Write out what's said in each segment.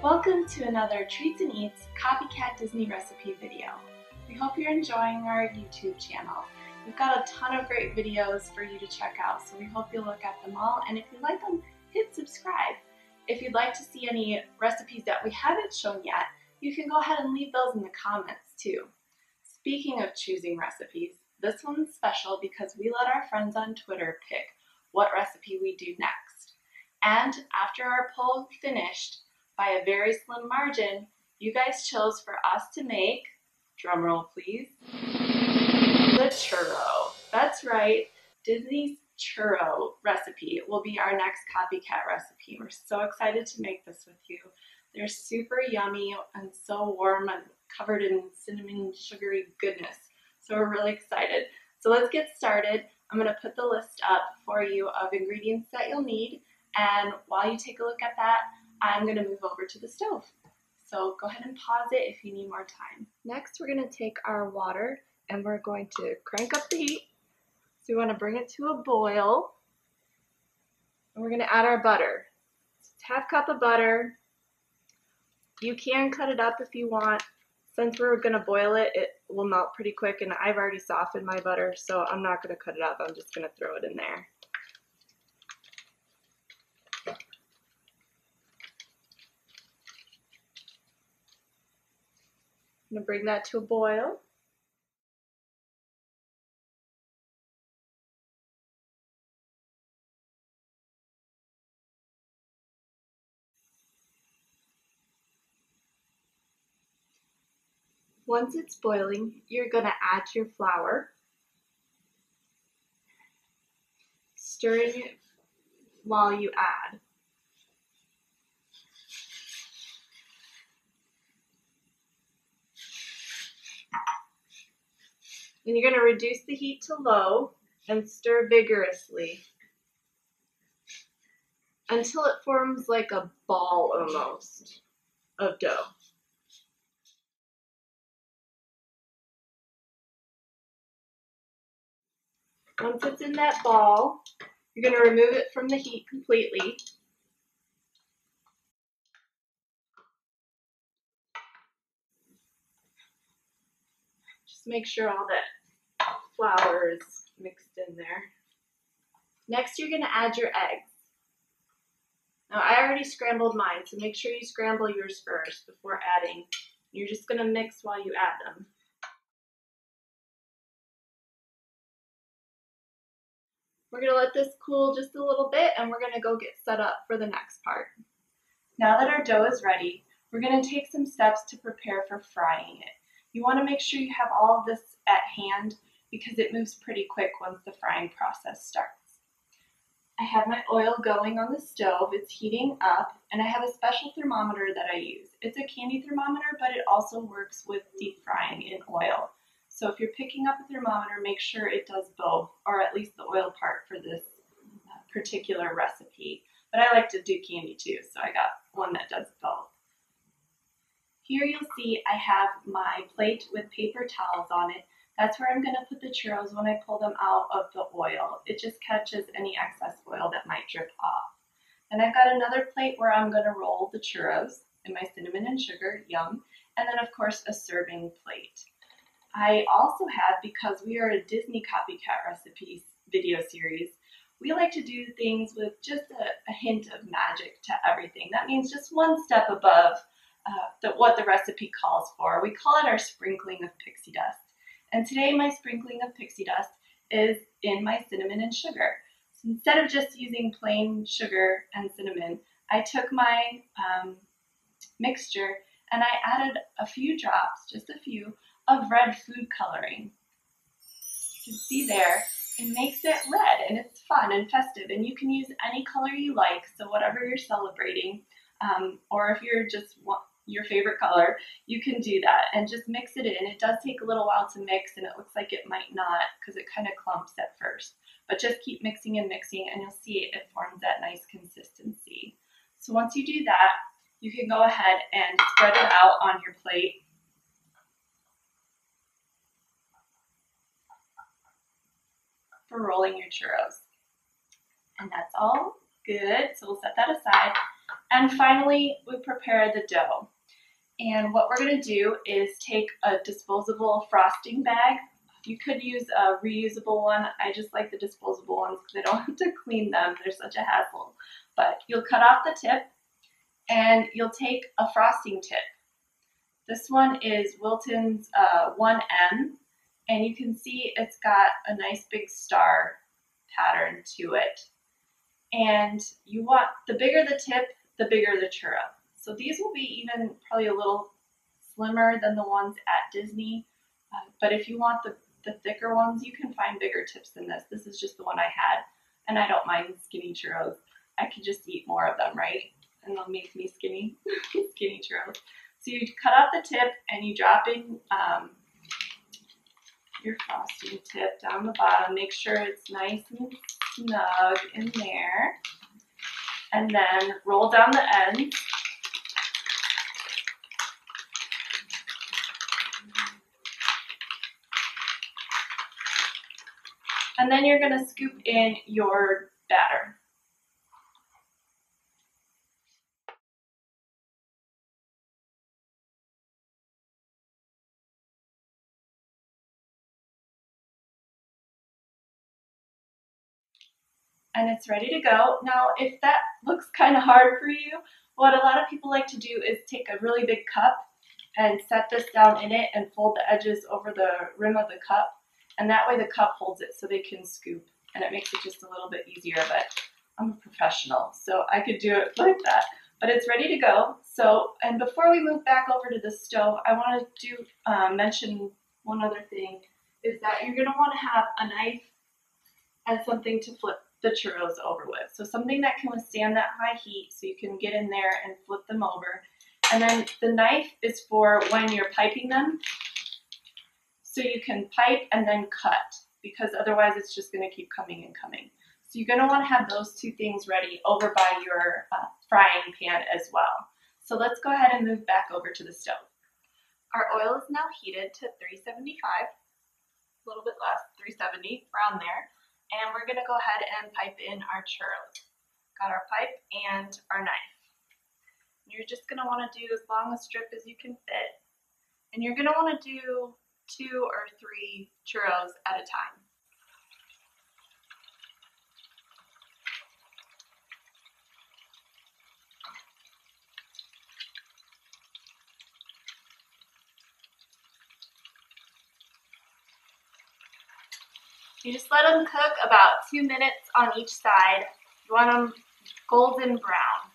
Welcome to another Treats and Eats Copycat Disney recipe video. We hope you're enjoying our YouTube channel. We've got a ton of great videos for you to check out, so we hope you'll look at them all, and if you like them, hit subscribe. If you'd like to see any recipes that we haven't shown yet, you can go ahead and leave those in the comments too. Speaking of choosing recipes, this one's special because we let our friends on Twitter pick what recipe we do next. And after our poll finished, by a very slim margin, you guys chose for us to make, drumroll please, the churro. That's right, Disney's churro recipe will be our next copycat recipe. We're so excited to make this with you. They're super yummy and so warm and covered in cinnamon-sugary goodness. So we're really excited. So let's get started. I'm going to put the list up for you of ingredients that you'll need, and while you take a look at that, I'm going to move over to the stove. So go ahead and pause it if you need more time. Next, we're going to take our water and we're going to crank up the heat. So we want to bring it to a boil. And we're going to add our butter. It's a half cup of butter. You can cut it up if you want. Since we're going to boil it, it will melt pretty quick, and I've already softened my butter, so I'm not going to cut it up. I'm just going to throw it in there. I'm going to bring that to a boil. Once it's boiling, you're going to add your flour, stirring it while you add. Then you're going to reduce the heat to low and stir vigorously until it forms like a ball almost of dough. Once it's in that ball, you're going to remove it from the heat completely. Just make sure all that flour is mixed in there. Next, you're going to add your eggs. Now, I already scrambled mine, so make sure you scramble yours first before adding. You're just going to mix while you add them. We're going to let this cool just a little bit, and we're going to go get set up for the next part. Now that our dough is ready, we're going to take some steps to prepare for frying it. You want to make sure you have all of this at hand because it moves pretty quick once the frying process starts. I have my oil going on the stove, it's heating up, and I have a special thermometer that I use. It's a candy thermometer, but it also works with deep frying in oil. So if you're picking up a thermometer, make sure it does both, or at least the oil part for this particular recipe. But I like to do candy too, so I got one that does both. Here you'll see I have my plate with paper towels on it. That's where I'm going to put the churros when I pull them out of the oil. It just catches any excess oil that might drip off. And I've got another plate where I'm going to roll the churros in my cinnamon and sugar, yum, and then of course a serving plate. I also have, because we are a Disney copycat recipes video series, we like to do things with just a hint of magic to everything. That means just one step above what the recipe calls for. We call it our sprinkling of pixie dust. And today my sprinkling of pixie dust is in my cinnamon and sugar. So instead of just using plain sugar and cinnamon, I took my mixture and I added a few drops, just a few, of red food coloring. You can see there, it makes it red and it's fun and festive, and you can use any color you like, so whatever you're celebrating, or if you're just your favorite color, you can do that and just mix it in. It does take a little while to mix, and it looks like it might not because it kind of clumps at first, but just keep mixing and mixing and you'll see it forms that nice consistency. So once you do that, you can go ahead and spread it out on your plate. For rolling your churros. And that's all good, so we'll set that aside. And finally, we prepare the dough. And what we're gonna do is take a disposable frosting bag. You could use a reusable one. I just like the disposable ones because I don't have to clean them. They're such a hassle. But you'll cut off the tip and you'll take a frosting tip. This one is Wilton's 1M, and you can see it's got a nice big star pattern to it. And you want, the bigger the tip, the bigger the churro. So these will be even probably a little slimmer than the ones at Disney. But if you want the thicker ones, you can find bigger tips than this. This is just the one I had, and I don't mind skinny churros. I could just eat more of them, right? And they'll make me skinny, skinny churros. So you cut off the tip and you drop in your frosting tip down the bottom. Make sure it's nice and snug in there. And then roll down the ends. And then you're going to scoop in your batter. And it's ready to go. Now, if that looks kind of hard for you, what a lot of people like to do is take a really big cup and set this down in it and fold the edges over the rim of the cup. And that way the cup holds it so they can scoop. And it makes it just a little bit easier, but I'm a professional, so I could do it like that. But it's ready to go. So, and before we move back over to the stove, I want to mention one other thing, is that you're gonna wanna have a knife and something to flip the churros over with. So something that can withstand that high heat so you can get in there and flip them over. And then the knife is for when you're piping them, so you can pipe and then cut, because otherwise it's just gonna keep coming and coming. So you're gonna wanna have those two things ready over by your frying pan as well. So let's go ahead and move back over to the stove. Our oil is now heated to 375, a little bit less, 370, around there. And we're gonna go ahead and pipe in our churros. Got our pipe and our knife. You're just gonna wanna do as long a strip as you can fit. And you're gonna wanna do 2 or 3 churros at a time. You just let them cook about 2 minutes on each side. You want them golden brown.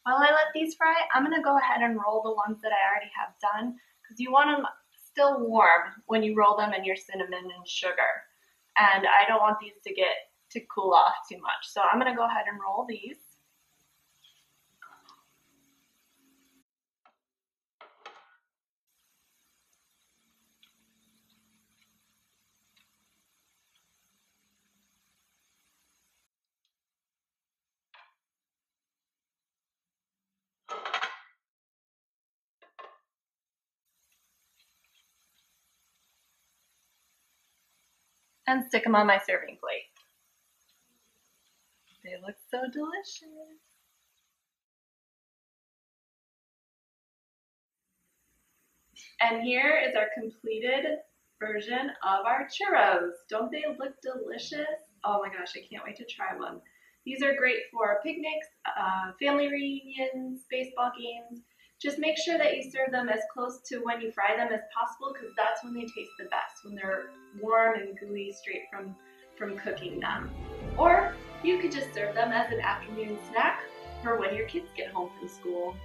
While I let these fry, I'm gonna go ahead and roll the ones that I already have done, because you want them still warm when you roll them in your cinnamon and sugar. And I don't want these to cool off too much. So I'm gonna go ahead and roll these. And stick them on my serving plate. They look so delicious. And here is our completed version of our churros. Don't they look delicious? Oh my gosh, I can't wait to try one. These are great for picnics, family reunions, baseball games. Just make sure that you serve them as close to when you fry them as possible, because that's when they taste the best, when they're warm and gooey straight from cooking them. Or you could just serve them as an afternoon snack for when your kids get home from school.